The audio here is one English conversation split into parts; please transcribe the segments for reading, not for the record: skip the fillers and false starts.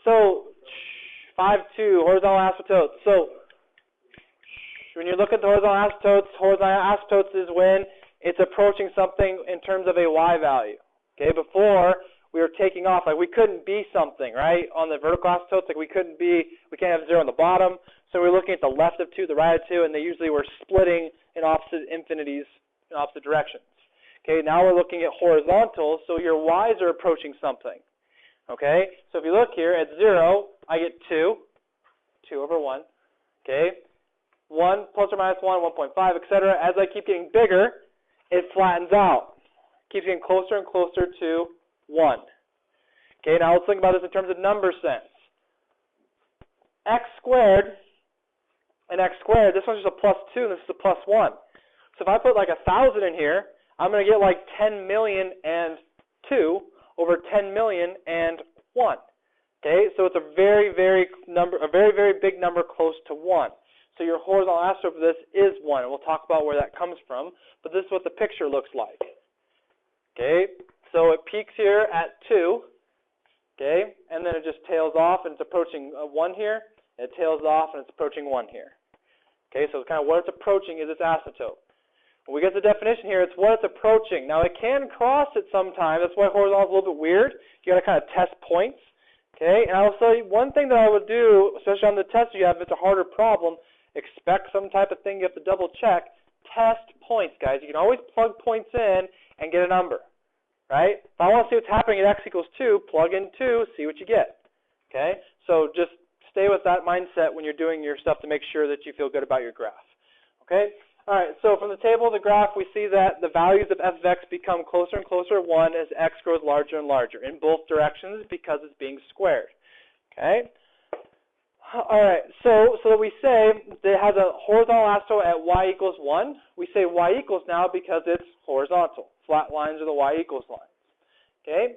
So 5-2, horizontal asymptotes. So when you look at the horizontal asymptotes is when it's approaching something in terms of a y value. Okay, before we were taking off, like we couldn't be something, right? On the vertical asymptotes, like we can't have 0 on the bottom. So we're looking at the left of 2, the right of 2, and they usually were splitting in opposite infinities, in opposite directions. Okay, now we're looking at horizontal, so your y's are approaching something. Okay, so if you look here at 0, I get 2 over 1. Okay, 1 plus or minus 1, 1.5, etc. As I keep getting bigger, it flattens out. Keeps getting closer and closer to 1. Okay, now let's think about this in terms of number sense. X squared and x squared, this one's just a plus 2 and this is a plus 1. So if I put like 1,000 in here, I'm going to get like 10 million and 2 over 10 million and 1. Okay, so it's a very, very big number close to 1. So your horizontal asymptote for this is 1, and we'll talk about where that comes from, but this is what the picture looks like. Okay, so it peaks here at 2, okay, and then it just tails off and it's approaching 1 here, and it tails off and it's approaching 1 here. Okay, so it's kind of what it's approaching is its asymptote. When we get the definition here, it's what it's approaching. Now, it can cross it sometimes. That's why horizontal is a little bit weird. You got to kind of test points. Okay, and I will tell you one thing that I would do, especially on the test you have, if it's a harder problem, expect some type of thing you have to double check. Test points, guys. You can always plug points in and get a number, right? If I want to see what's happening at x equals 2, plug in 2, see what you get. Okay, so just stay with that mindset when you're doing your stuff to make sure that you feel good about your graph. Okay. All right, so from the table of the graph, we see that the values of f of x become closer and closer to 1 as x grows larger and larger in both directions because it's being squared. Okay? All right, so that we say that it has a horizontal asymptote at y equals 1. We say y equals now because it's horizontal. Flat lines are the y equals lines. Okay?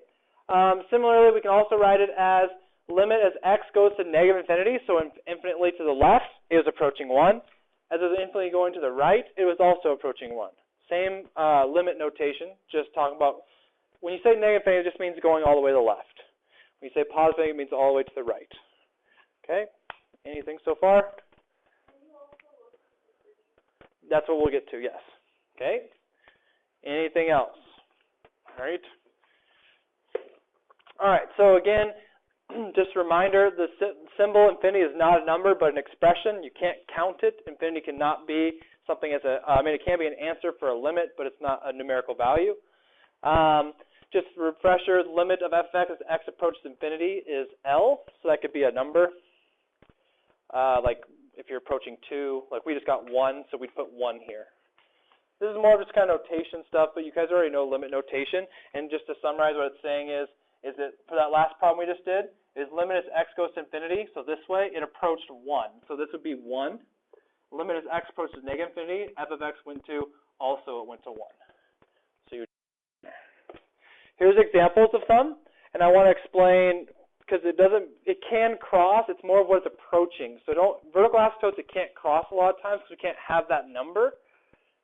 Similarly, we can also write it as limit as x goes to negative infinity, so infinitely to the left, it was approaching 1. As it was infinitely going to the right, it was also approaching 1. Same limit notation, just talking about, when you say negative infinity, it just means going all the way to the left. When you say positive infinity, it means all the way to the right. Okay? Anything so far? That's what we'll get to, yes. Okay? Anything else? All right. All right, so again, just a reminder, the symbol infinity is not a number, but an expression. You can't count it. Infinity cannot be something as a, it can be an answer for a limit, but it's not a numerical value. Just a refresher, the limit of f of x as x approaches infinity is L, so that could be a number. Like if you're approaching 2, like we just got 1, so we'd put 1 here. This is more of just kind of notation stuff, but you guys already know limit notation. And just to summarize what it's saying is that for that last problem we just did, is limit as x goes to infinity, so this way it approached 1. So this would be 1. Limit as x approaches negative infinity, f of x went to, also it went to 1. So here's examples of some, and I want to explain, because it can cross, it's more of what it's approaching. So vertical asymptotes, it can't cross a lot of times because we can't have that number.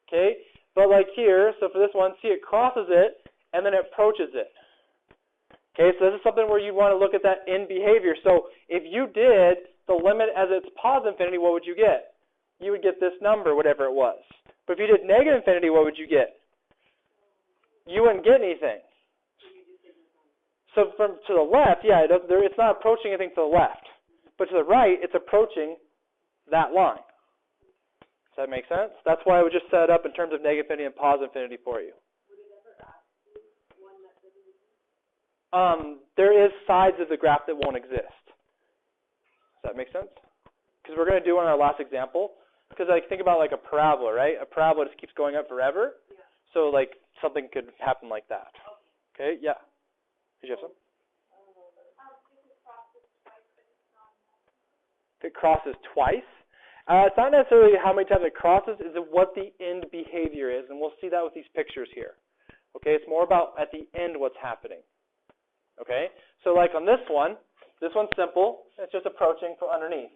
Okay, but like here, so for this one, see it crosses it, and then it approaches it. Okay, so this is something where you want to look at that in behavior. So if you did the limit as its positive infinity, what would you get? You would get this number, whatever it was. But if you did negative infinity, what would you get? You wouldn't get anything. So from to the left, yeah, it's not approaching anything to the left. But to the right, it's approaching that line. Does that make sense? That's why I would just set it up in terms of negative infinity and positive infinity for you. There is sides of the graph that won't exist. Does that make sense? Because we're going to do on our last example. Because like think about like a parabola, right? A parabola just keeps going up forever. Yeah. So like something could happen like that. Okay, yeah. Did you have some? If it crosses twice. It's not necessarily how many times it crosses, it's what the end behavior is. And we'll see that with these pictures here. Okay, it's more about at the end what's happening. Okay, so like on this one's simple. It's just approaching from underneath.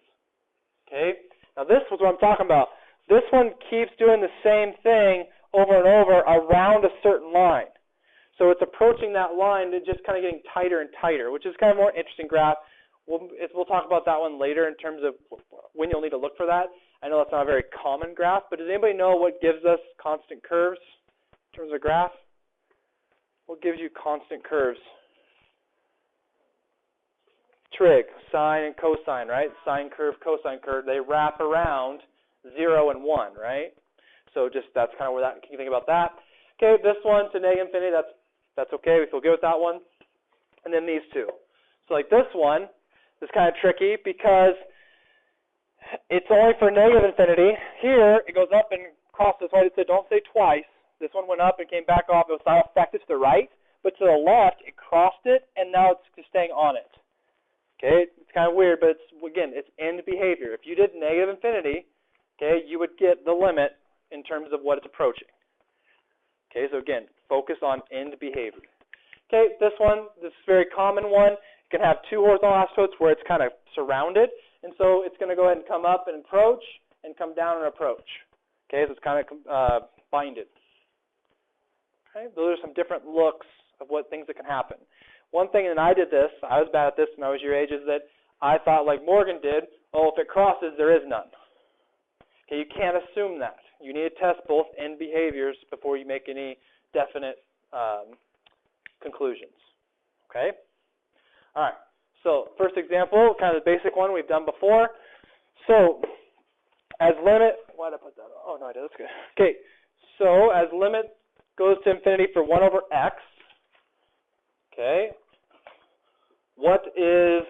Okay, now this is what I'm talking about. This one keeps doing the same thing over and over around a certain line. So it's approaching that line and just kind of getting tighter and tighter, which is kind of a more interesting graph. We'll talk about that one later in terms of when you'll need to look for that. I know that's not a very common graph, but does anybody know what gives us constant curves in terms of graph? What gives you constant curves? Trig, sine and cosine, right? Sine curve, cosine curve, they wrap around 0 and 1, right? So just that's kind of where that, can you think about that? Okay, this one to negative infinity, that's okay. We feel good with that one. And then these two. So like this one is kind of tricky because it's only for negative infinity. Here, it goes up and crosses, right? It said don't say twice. This one went up and came back off. It was not affected to the right, but to the left, it crossed it, and now it's just staying on it. Okay, it's kind of weird, but it's end behavior. If you did negative infinity, okay, you would get the limit in terms of what it's approaching. Okay, so again, focus on end behavior. Okay, this is a very common one. You can have two horizontal asymptotes where it's kind of surrounded, and so it's going to go ahead and come up and approach, and come down and approach. Okay, so it's kind of binded. Okay, those are some different looks of what things that can happen. One thing, and I did this, I was bad at this when I was your age, is that I thought like Morgan did, oh, if it crosses, there is none. Okay, you can't assume that. You need to test both end behaviors before you make any definite conclusions. Okay? All right, so first example, kind of the basic one we've done before. So, as limit, why did I put that on? Oh, no, I did, that's good. Okay, so as limit goes to infinity for 1 over x, okay, what's the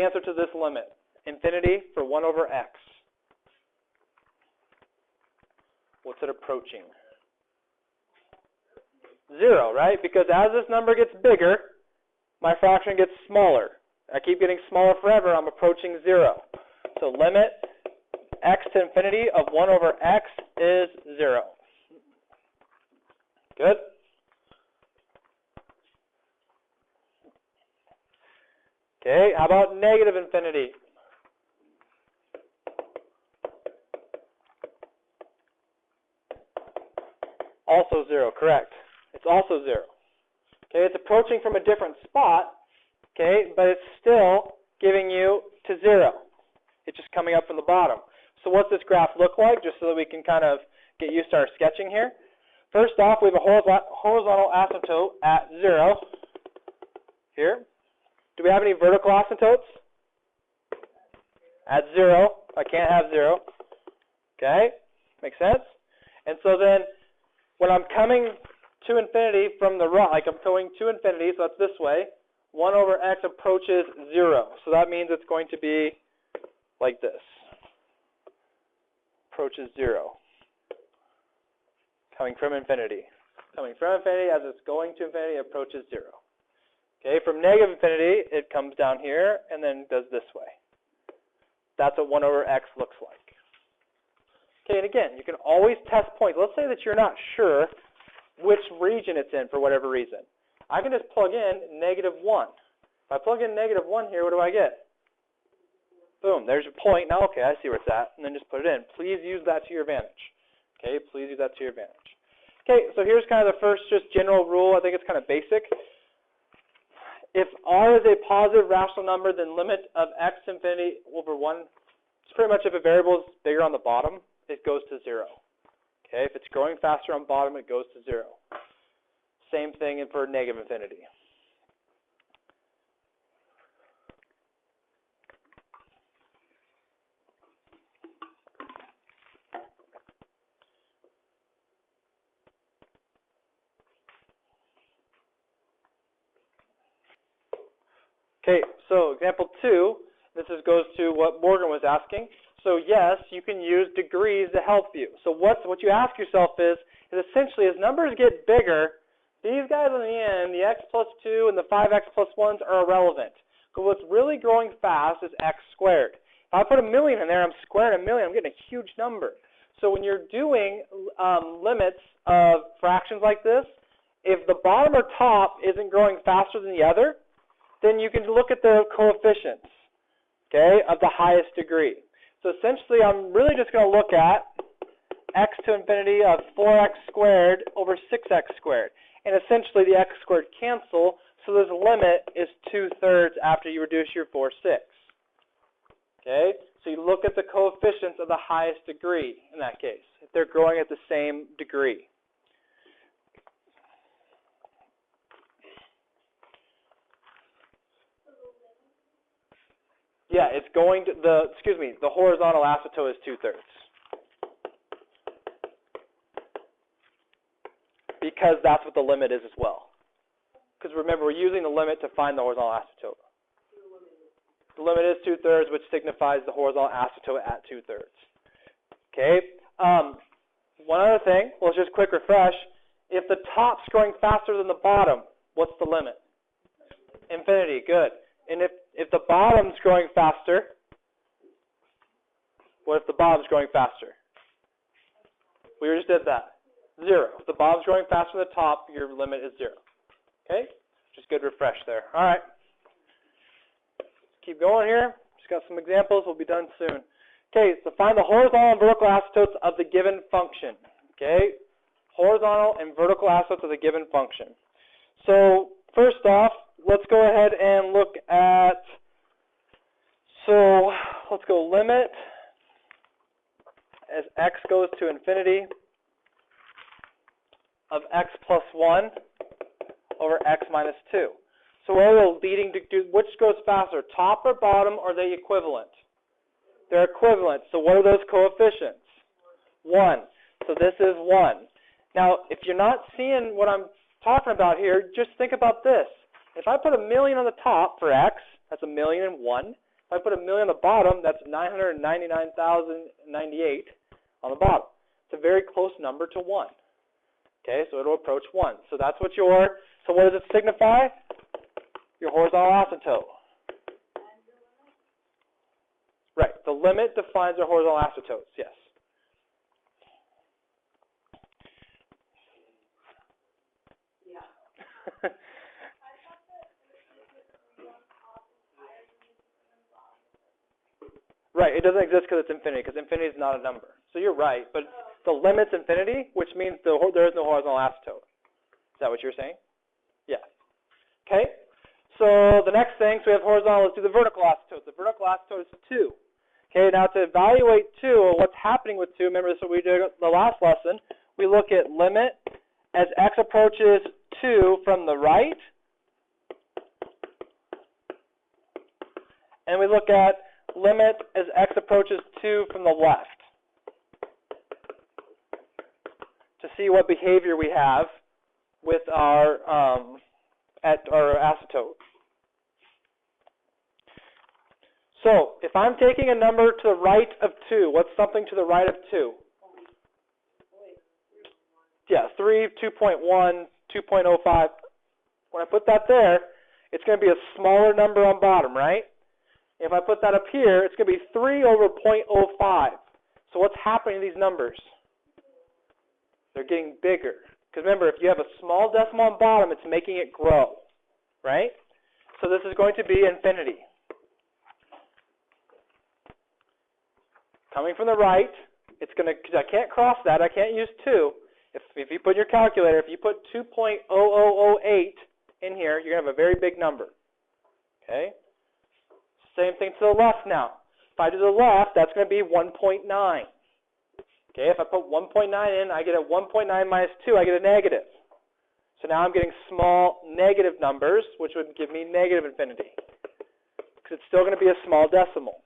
answer to this limit? Infinity for 1 over x. What's it approaching? 0, right? Because as this number gets bigger, my fraction gets smaller. I keep getting smaller forever, I'm approaching 0. So limit x to infinity of 1 over x is 0. Good? Okay, how about negative infinity? Also 0, correct. It's also 0. Okay, it's approaching from a different spot, okay, but it's still giving you to 0. It's just coming up from the bottom. So what's this graph look like, just so that we can kind of get used to our sketching here? First off, we have a horizontal asymptote at 0 here. Do we have any vertical asymptotes? At 0. I can't have 0. Okay, makes sense? And so then, when I'm coming to infinity from the right, like I'm going to infinity, so that's this way, 1 over x approaches 0. So that means it's going to be like this. Approaches 0. Coming from infinity. Coming from infinity, as it's going to infinity, it approaches 0. Okay, from negative infinity, it comes down here and then does this way. That's what 1 over x looks like. Okay, and again, you can always test points. Let's say that you're not sure which region it's in for whatever reason. I can just plug in negative 1. If I plug in negative 1 here, what do I get? Boom, there's your point. Now, okay, I see where it's at, and then just put it in. Please use that to your advantage. Okay, please use that to your advantage. Okay, so here's kind of the first just general rule. I think it's kind of basic. If r is a positive rational number, then limit of x infinity over 1, it's pretty much if a variable is bigger on the bottom, it goes to 0. Okay, if it's growing faster on bottom, it goes to 0. Same thing for negative infinity. Okay, so example 2, this goes to what Morgan was asking. So yes, you can use degrees to help you. So what you ask yourself is essentially as numbers get bigger, these guys on the end, the x plus 2 and the 5x plus 1s are irrelevant. Because what's really growing fast is x squared. If I put a million in there, I'm squaring a million, I'm getting a huge number. So when you're doing limits of fractions like this, if the bottom or top isn't growing faster than the other, then you can look at the coefficients, okay, of the highest degree. So essentially, I'm really just going to look at x to infinity of 4x squared over 6x squared. And essentially, the x squared cancel, So this limit is 2/3 after you reduce your 4/6. Okay? So you look at the coefficients of the highest degree in that case, if they're growing at the same degree. Yeah, it's going to, the horizontal asymptote is 2/3. Because that's what the limit is as well. Because remember, we're using the limit to find the horizontal asymptote. The limit is 2/3, which signifies the horizontal asymptote at 2/3. Okay. One other thing, let's just quick refresh. If the top's growing faster than the bottom, what's the limit? Infinity. Good. And if the bottom's growing faster, what if the bottom's growing faster? We just did that. 0. If the bottom's growing faster than the top, your limit is 0. Okay? Just good refresh there. All right. Keep going here. Just got some examples. We'll be done soon. Okay, so find the horizontal and vertical asymptotes of the given function. Okay? Horizontal and vertical asymptotes of the given function. So, first off, let's go ahead and look at, so let's go limit as x goes to infinity of x plus 1 over x minus 2. So what are the leading to do? Which goes faster, top or bottom, or are they equivalent? They're equivalent. So what are those coefficients? 1. So this is 1. Now, if you're not seeing what I'm talking about here, just think about this. If I put 1,000,000 on the top for x, that's 1,000,001. If I put 1,000,000 on the bottom, that's 999,098 on the bottom. It's a very close number to 1. Okay, so it'll approach 1. So that's what so what does it signify? Your horizontal asymptote. Right, the limit defines our horizontal asymptotes, yes. Yeah. Right, it doesn't exist because it's infinity, because infinity is not a number. So you're right, but the limit's infinity, which means there is no horizontal asymptote. Is that what you're saying? Yeah. Okay, so the next thing, so we have horizontal, let's do the vertical asymptote. The vertical asymptote is 2. Okay, now to evaluate 2, what's happening with 2, remember this is what we did the last lesson, we look at limit as x approaches 2 from the right, and we look at limit as x approaches 2 from the left to see what behavior we have with our at our asymptote. So, if I'm taking a number to the right of 2, what's something to the right of 2? Yeah, 3, 2.1, 2.05. When I put that there, it's going to be a smaller number on bottom, right? If I put that up here, it's going to be 3 over 0.05. So what's happening to these numbers? They're getting bigger. Because remember, if you have a small decimal on bottom, it's making it grow, right? So this is going to be infinity. Coming from the right, it's going to, because I can't cross that, I can't use 2. If you put your calculator, if you put 2.0008 in here, you're going to have a very big number. Okay? Same thing to the left now. If I do the left, that's going to be 1.9. Okay, if I put 1.9 in, I get a 1.9 minus 2, I get a negative. So now I'm getting small negative numbers, which would give me negative infinity. Because it's still going to be a small decimal.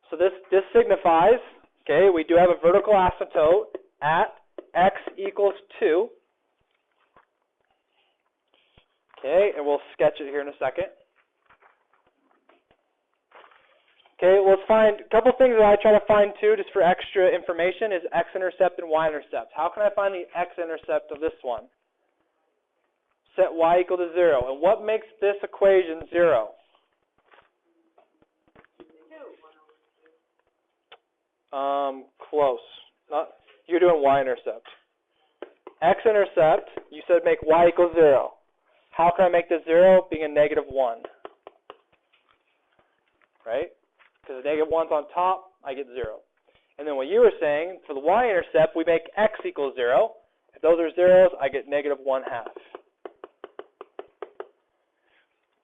So this signifies, okay, we do have a vertical asymptote at x equals 2. Okay, and we'll sketch it here in a second. Okay, let's find a couple things that I try to find too, just for extra information, is x-intercept and y-intercept. How can I find the x-intercept of this one? Set y equal to 0. And what makes this equation 0? Close. You're doing y-intercept. X-intercept, you said make y equal 0. How can I make this 0? Being a negative 1. Right? Because the negative 1's on top, I get 0. And then what you were saying, for the y-intercept, we make x equals 0. If If those are zeros, I get negative 1/2.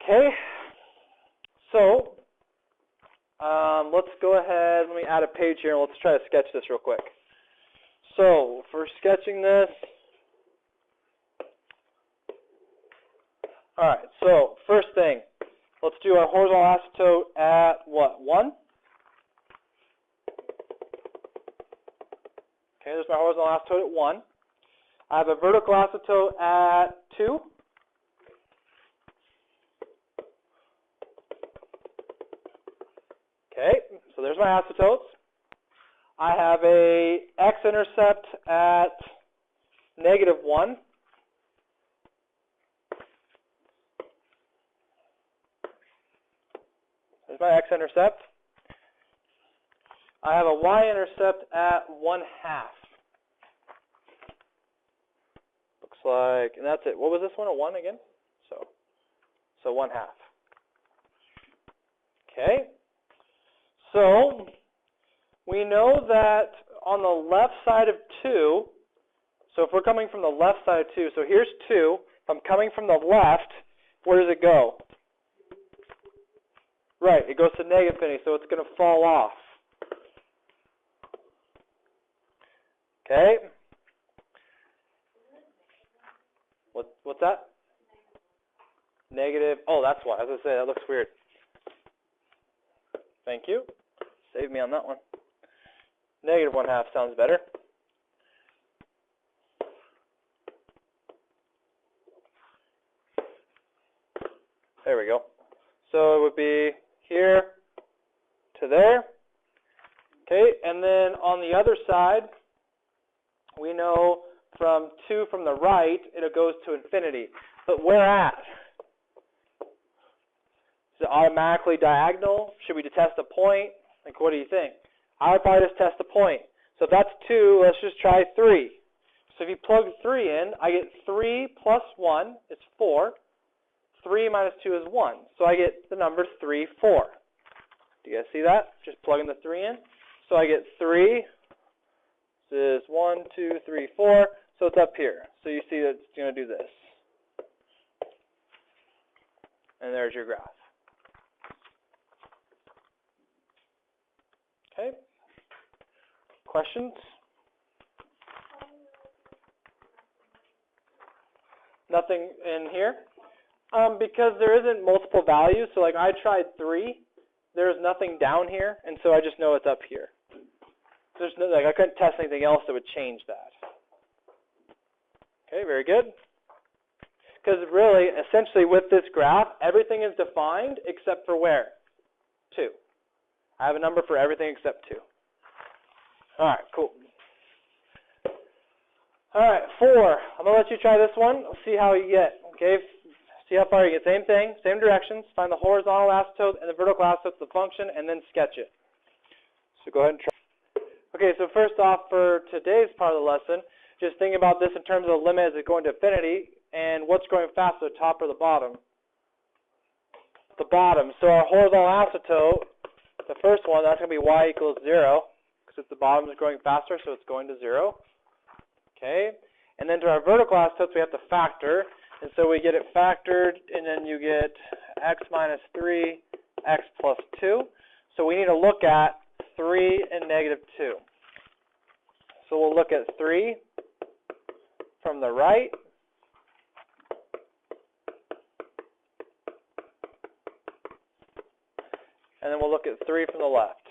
Okay, so let's go ahead. Let me add a page here, and let's try to sketch this real quick. So for sketching this, all right, so first thing, let's do our horizontal asymptote at what, 1? Okay, there's my horizontal asymptote at 1. I have a vertical asymptote at 2. Okay, so there's my asymptotes. I have a x-intercept at negative 1. There's my x-intercept. I have a y-intercept at 1/2. Looks like, and that's it. What was this one? A 1 again? So 1/2. Okay. So we know that on the left side of 2, so if we're coming from the left side of 2, so here's 2. If I'm coming from the left, where does it go? Right, it goes to negative infinity, so it's going to fall off. Okay. What's that? Negative. Oh, that's why. I was going to say, that looks weird. Thank you. Save me on that one. Negative 1/2 sounds better. There we go. So it would be here to there. Okay, and then on the other side, we know from 2 from the right, it goes to infinity. But where at? Is it automatically diagonal? Should we test a point? Like, what do you think? I would probably just test a point. So if that's 2, let's just try 3. So if you plug 3 in, I get 3 plus 1 is 4. 3 minus 2 is 1. So I get the number 3, 4. Do you guys see that? Just plugging the 3 in. So I get 3. This is 1, 2, 3, 4. So it's up here. So you see that it's going to do this. And there's your graph. Okay. Questions? Nothing in here? Because there isn't multiple values, so like I tried 3, there's nothing down here, and so I just know it's up here. There's no, like I couldn't test anything else that would change that. Okay, very good. Because really, essentially with this graph, everything is defined except for where? 2. I have a number for everything except 2. All right, cool. All right, 4. I'm going to let you try this one. Let's see how you get. Okay, see how far you get. Same thing, same directions. Find the horizontal asymptote and the vertical asymptote of the function, and then sketch it. So go ahead and try. Okay, so first off, for today's part of the lesson, just think about this in terms of the limit as it going to infinity, and what's growing faster, the top or the bottom? The bottom. So our horizontal asymptote, the first one, that's going to be y equals 0, because the bottom is growing faster, so it's going to 0. Okay, and then to our vertical asymptotes, we have to factor, and so we get it factored, and then you get x minus 3, x plus 2. So we need to look at 3 and negative 2. So we'll look at 3 from the right. And then we'll look at 3 from the left.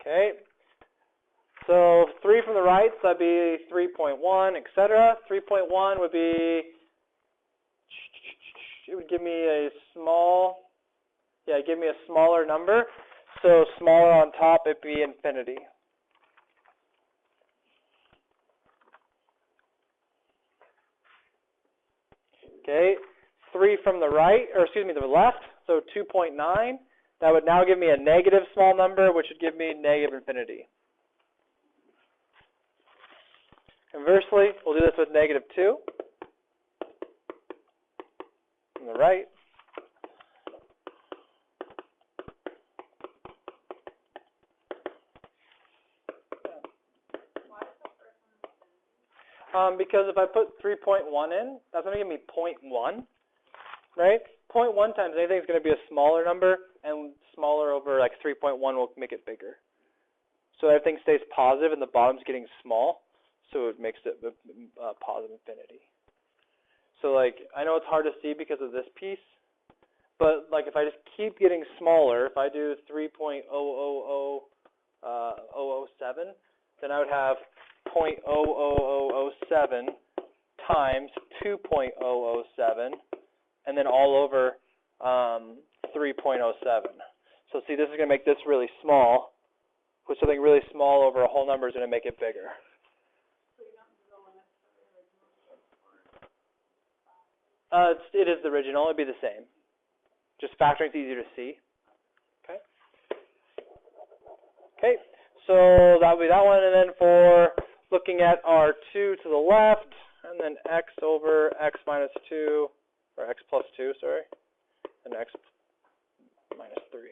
Okay. So 3 from the right, so that'd be 3.1, etc. 3.1 would be, it would give me a small, give me a smaller number. So smaller on top, it'd be infinity. Okay, 3 from the right, or excuse me, the left, so 2.9. That would now give me a negative small number, which would give me negative infinity. Conversely, we'll do this with negative 2 from the right. Because if I put 3.1 in, that's going to give me 0.1, right? 0.1 times anything is going to be a smaller number, and smaller over like 3.1 will make it bigger. So everything stays positive, and the bottom's getting small, so it makes it positive infinity. So like, I know it's hard to see because of this piece, but like if I just keep getting smaller, if I do 3.000007, then I would have 0.00007 times 2.007, and then all over 3.07. So see, this is going to make this really small. Put something really small over a whole number is going to make it bigger. It is the original. It'd be the same. Just factoring is easier to see. Okay. Okay. So that would be that one. And then for looking at our 2 to the left, and then x over x minus 2, or x plus 2, sorry, and x minus 3.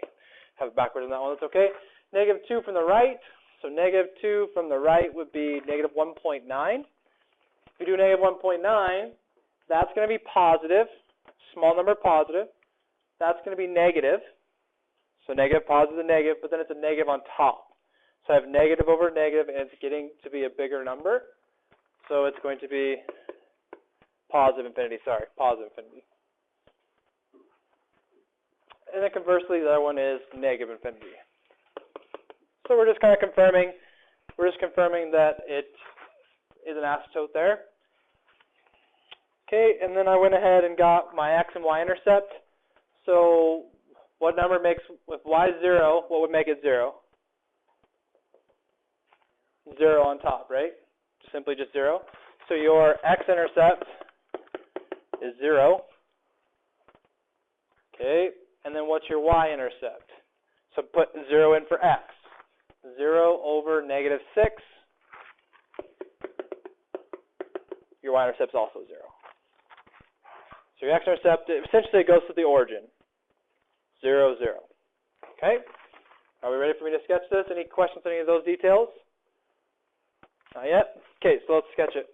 Have it backwards on that one. That's okay. Negative 2 from the right. So negative 2 from the right would be negative 1.9. If we do negative 1.9, that's going to be positive, small number positive. That's going to be negative. So negative, positive, negative, but then it's a negative on top. So I have negative over negative, and it's getting to be a bigger number. So it's going to be positive infinity, positive infinity. And then conversely, the other one is negative infinity. So we're just kind of confirming, that it is an asymptote there. Okay, and then I went ahead and got my x and y intercept. So what number makes, if y is 0, what would make it 0? 0 on top, right? Simply just 0. So your x-intercept is 0. Okay, and then what's your y-intercept? So put 0 in for x. 0 over negative 6. Your y-intercept is also 0. So your x-intercept, essentially it goes to the origin. 0, 0. Okay? Are we ready for me to sketch this? Any questions on any of those details? Not yet? Okay, so let's sketch it.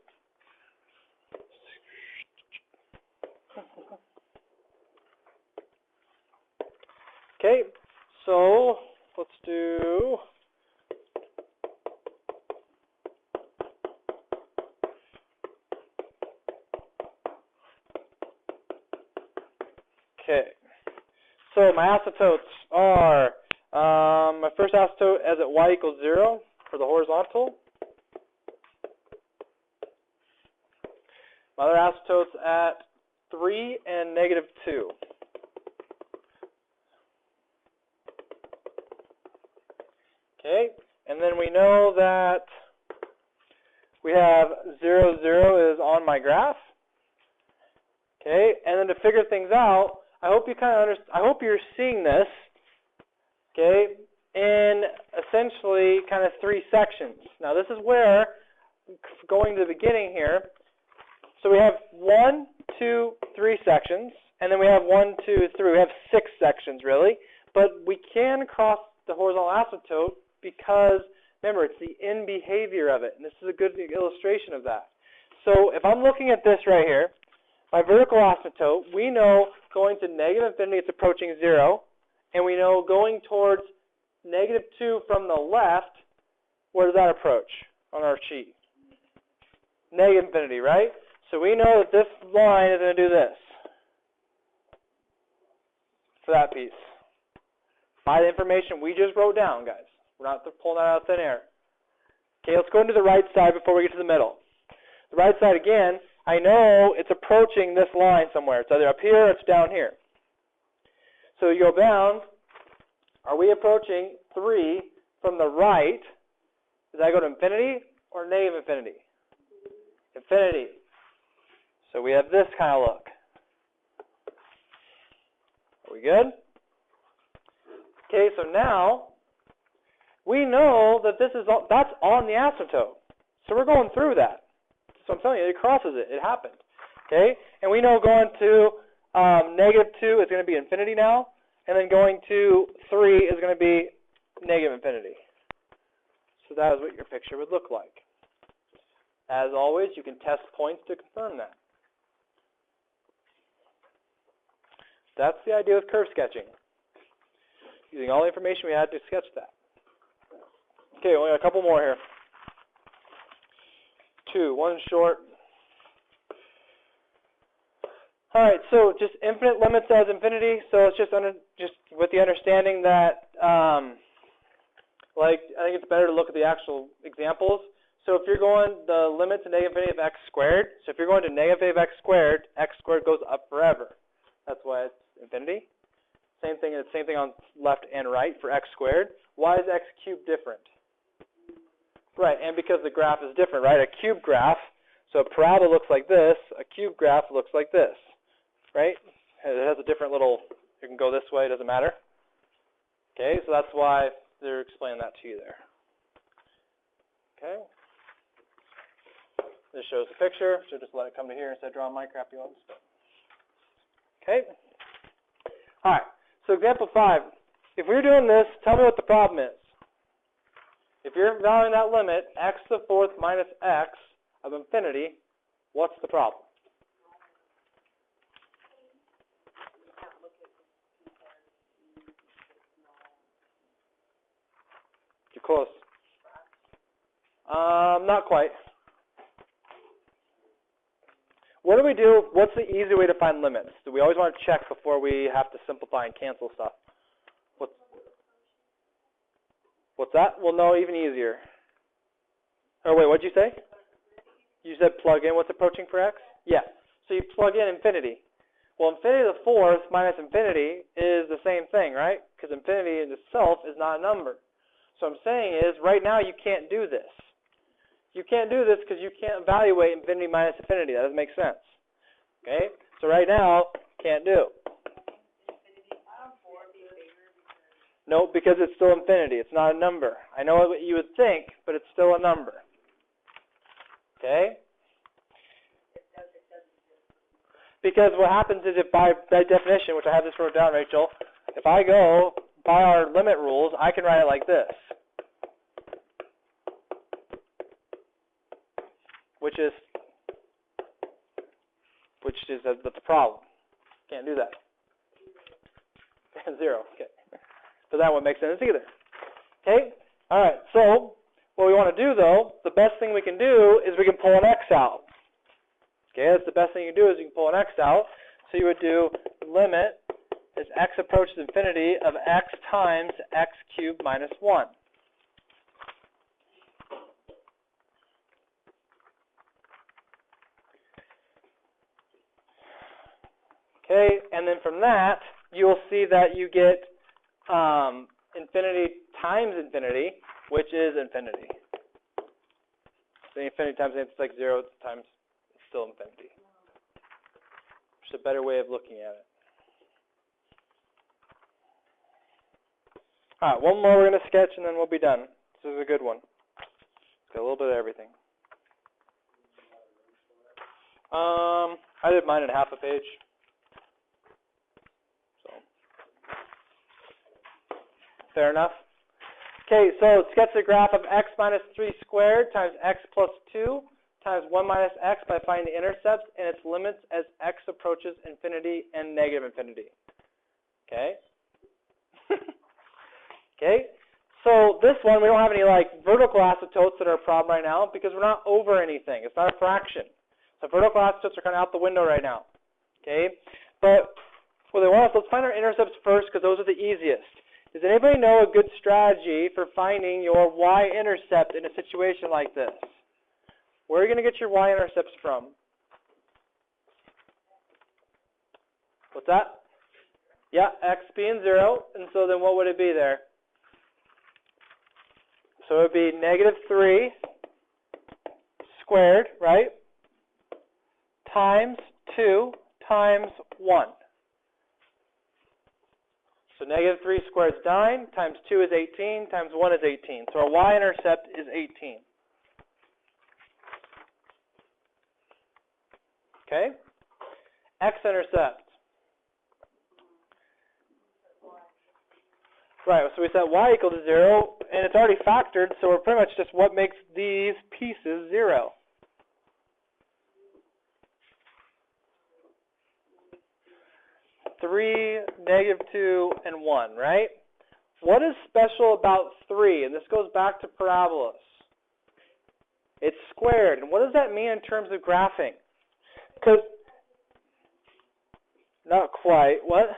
Okay, so let's do so my asymptotes are my first asymptote as at y equals 0 for the horizontal. My other asymptotes at 3 and negative 2. Okay, and then we know that we have 0, 0 is on my graph. Okay, and then to figure things out, I hope you I hope you're seeing this, okay, in essentially kind of 3 sections. Now this is where, going to the beginning here, so we have 1, 2, 3 sections, and then we have 1, 2, 3. We have 6 sections really, but we can cross the horizontal asymptote because, remember, it's the end behavior of it, and this is a good illustration of that. So if I'm looking at this right here, my vertical asymptote, we know going to negative infinity, it's approaching 0, and we know going towards negative 2 from the left, where does that approach on our sheet? Negative infinity, right? So we know that this line is going to do this for that piece. By the information we just wrote down, guys. We're not pulling that out of thin air. Okay, let's go into the right side before we get to the middle. The right side, again, I know it's approaching this line somewhere. It's either up here or it's down here. So you go down. Are we approaching 3 from the right? Does that go to infinity or negative infinity? Infinity. So we have this kind of look. Are we good? Okay, so now we know that that's on the asymptote. So we're going through that. So I'm telling you, it crosses it. It happened. Okay? And we know going to negative 2 is going to be infinity now. And then going to 3 is going to be negative infinity. So that is what your picture would look like. As always, you can test points to confirm that. That's the idea with curve sketching. Using all the information we had to sketch that. Okay, only a couple more here. 2, one short. All right, so just infinite limits as infinity. So it's just with the understanding that, I think it's better to look at the actual examples. So if you're going the limit to negative infinity of x squared, so if you're going to negative x squared goes up forever. That's why it's infinity. Same thing on left and right for x squared. Why is x cubed different? Right, and because the graph is different, right? A cube graph, so a parabola looks like this, a cube graph looks like this, right? It has a different little, you can go this way, it doesn't matter. Okay, so that's why they're explaining that to you there. Okay. This shows the picture, so just let it come to here instead of drawing my crappy ones. Okay. All right, so example 5. If we're doing this, tell me what the problem is. If you're valuing that limit, x to the fourth minus x of infinity, what's the problem? You're close. Not quite. What do we do? What's the easy way to find limits? Do we always want to check before we have to simplify and cancel stuff? What's that? Well, no, even easier. Oh, wait, what'd you say? You said plug in what's approaching for x? Yeah. So you plug in infinity. Well, infinity to the fourth minus infinity is the same thing, right? Because infinity in itself is not a number. So what I'm saying is, right now you can't do this. You can't do this because you can't evaluate infinity minus infinity. That doesn't make sense. Okay? So right now, can't do. No, because it's still infinity. It's not a number. I know what you would think, but it's still a number. Okay? Because what happens is if by definition, which I have this wrote down, Rachel, if I go by our limit rules, I can write it like this. Which is the problem. Can't do that. 0. Okay. So that won't make sense either. Okay? All right. So what we want to do, though, the best thing we can do is we can pull an x out. Okay? That's the best thing you can do is you can pull an x out. So you would do limit as x approaches infinity of x times x cubed minus 1. Okay, and then from that, you will see that you get infinity times infinity, which is infinity. So infinity times it's like 0 times it's still infinity. Just a better way of looking at it. All right, one more we're going to sketch, and then we'll be done. This is a good one. It's got a little bit of everything. I did mine in half a page. Fair enough. Okay, so sketch the graph of x minus 3 squared times x plus 2 times 1 minus x by finding the intercepts and its limits as x approaches infinity and negative infinity. Okay? Okay, so this one, we don't have any vertical asymptotes that are a problem right now because we're not over anything. It's not a fraction. So vertical asymptotes are kind of out the window right now. Okay, but what they want us, let's find our intercepts first because those are the easiest. Does anybody know a good strategy for finding your y-intercept in a situation like this? Where are you going to get your y-intercepts from? What's that? Yeah, x being 0, and so then what would it be there? So it would be negative 3 squared, right? Times 2 times 1. So negative 3 squared is 9, times 2 is 18, times 1 is 18. So our y-intercept is 18. Okay? X-intercept. Right, so we set y equal to 0, and it's already factored, so we're pretty much just what makes these pieces 0. 3, -2, and 1, right? What is special about 3? And this goes back to parabolas. It's squared. And what does that mean in terms of graphing? Because, not quite. What?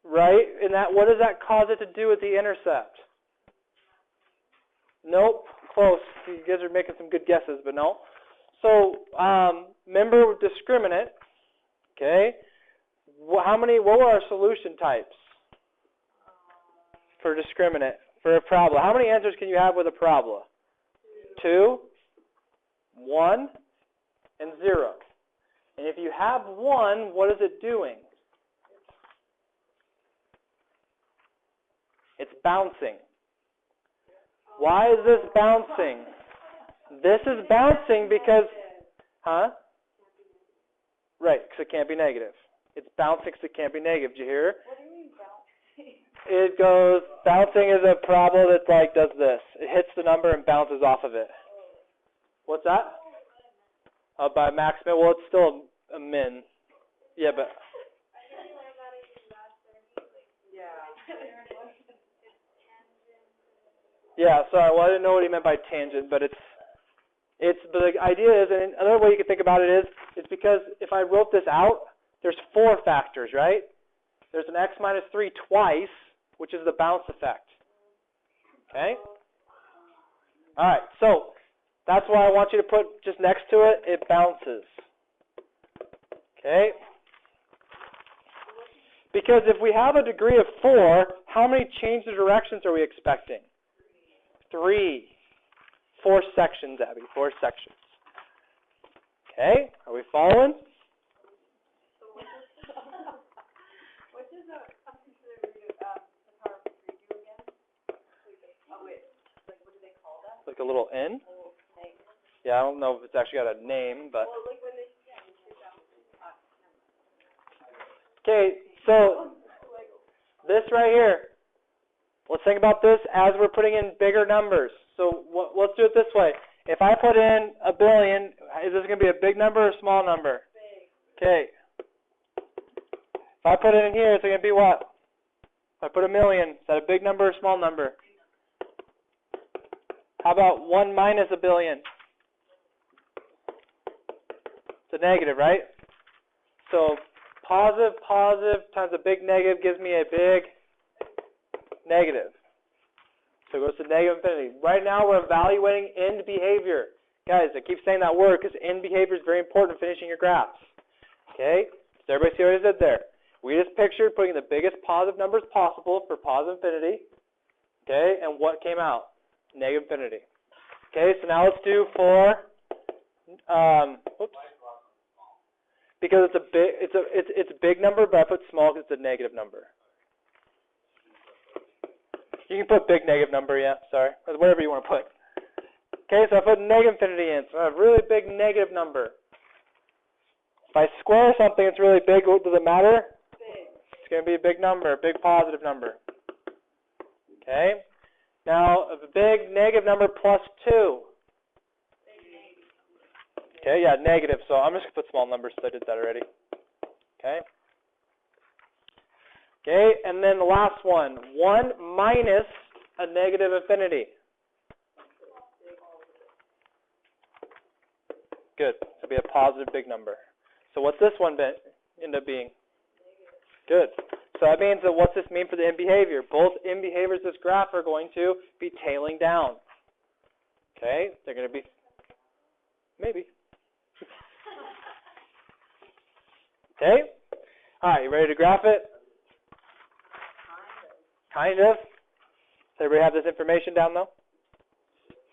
Right? And that, what does that cause it to do with the intercept? Nope. Close. You guys are making some good guesses, but no. So, remember discriminant. Okay. What were our solution types for discriminant, for a parabola? How many answers can you have with a parabola? 2, 1, and 0. And if you have 1, what is it doing? It's bouncing. Why is this bouncing? This is bouncing because, right, because it can't be negative. It's bouncing because it can't be negative. Did you hear? What do you mean bouncing? It goes, bouncing is a parabola that like does this. It hits the number and bounces off of it. What's that? By max min. Well, it's still a min. Yeah, but. Yeah, sorry. Well, I didn't know what he meant by tangent, but it's the idea is, and another way you can think about it is, it's because if I wrote this out, there's 4 factors, right? There's an x minus 3 twice, which is the bounce effect. Okay? All right, so that's why I want you to put just next to it, it bounces. Okay? Because if we have a degree of 4, how many change of directions are we expecting? 3. 4 sections, Abby. 4 sections. Okay? Are we following? What does the power of 3 do again? Oh, wait. Like, what do they call that? Like a little n? Negative. Yeah, I don't know if it's actually got a name, but. Well, like when they Okay, so this right here. Let's think about this as we're putting in bigger numbers. So let's do it this way. If I put in 1 billion, is this going to be a big number or a small number? big. Okay. If I put it in here, it's going to be what? If I put 1 million, is that a big number or a small number? How about 1 minus 1 billion? It's a negative, right? So positive times a big negative gives me a big negative. So it goes to negative infinity. Right now we're evaluating end behavior. Guys, I keep saying that word because end behavior is very important in finishing your graphs. Okay? Does everybody see what I did there? We just pictured putting the biggest positive numbers possible for positive infinity. Okay? And what came out? Negative infinity. Okay, so now let's do for because it's a big number, but I put small because it's a negative number. You can put big negative number, yeah, sorry. Whatever you want to put. Okay, so I put negative infinity in, so I have a really big negative number. If I square something that's really big, does it matter? Big. It's going to be a big number, a big positive number. Okay, now a big negative number plus 2. Okay, yeah, negative, so I'm just going to put small numbers since I did that already. Okay. Okay, and then the last one, 1 minus a negative infinity. Good. It'll be a positive big number. So what's this one end up being? Good. So that means that what's this mean for the end behavior? Both end behaviors of this graph are going to be tailing down. Okay? They're going to be, maybe. Okay? All right, you ready to graph it? Kind of. Does everybody have this information down, though?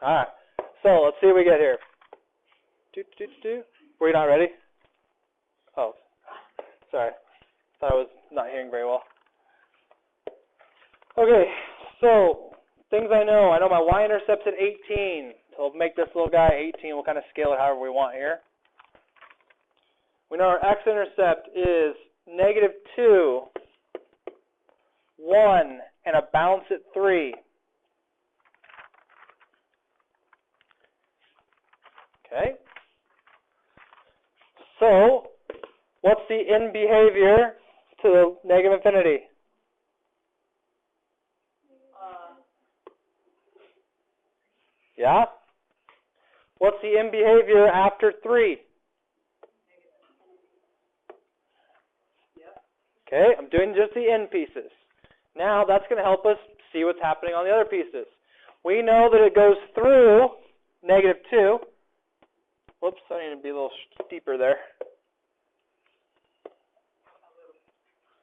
All right. So let's see what we get here. Were you not ready? Oh, sorry. Thought I was not hearing very well. Okay, so things I know. I know my y-intercept's at 18. So we'll make this little guy 18. We'll kind of scale it however we want here. We know our x-intercept is -2, 1, and a bounce at 3. Okay. So, What's the in behavior to negative infinity? Yeah? What's the in behavior after 3? Okay, I'm doing just the in pieces. Now that's going to help us see what's happening on the other pieces. We know that it goes through -2. Whoops, I need to be a little steeper there.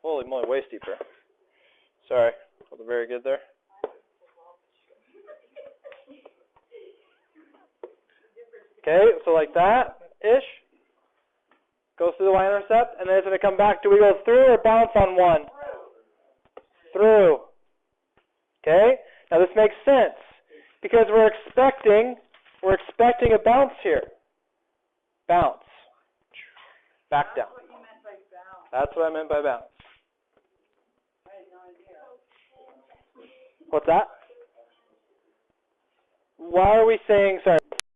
Holy moly, way steeper. Sorry, wasn't very good there. Okay, so like that-ish. Goes through the y-intercept, and then it's going to come back. Do we go through or bounce on 1? Through. Okay? Now this makes sense because we're expecting a bounce here. Bounce. Back down. That's what I meant by bounce. I had no idea. What's that? Why are we saying, sorry,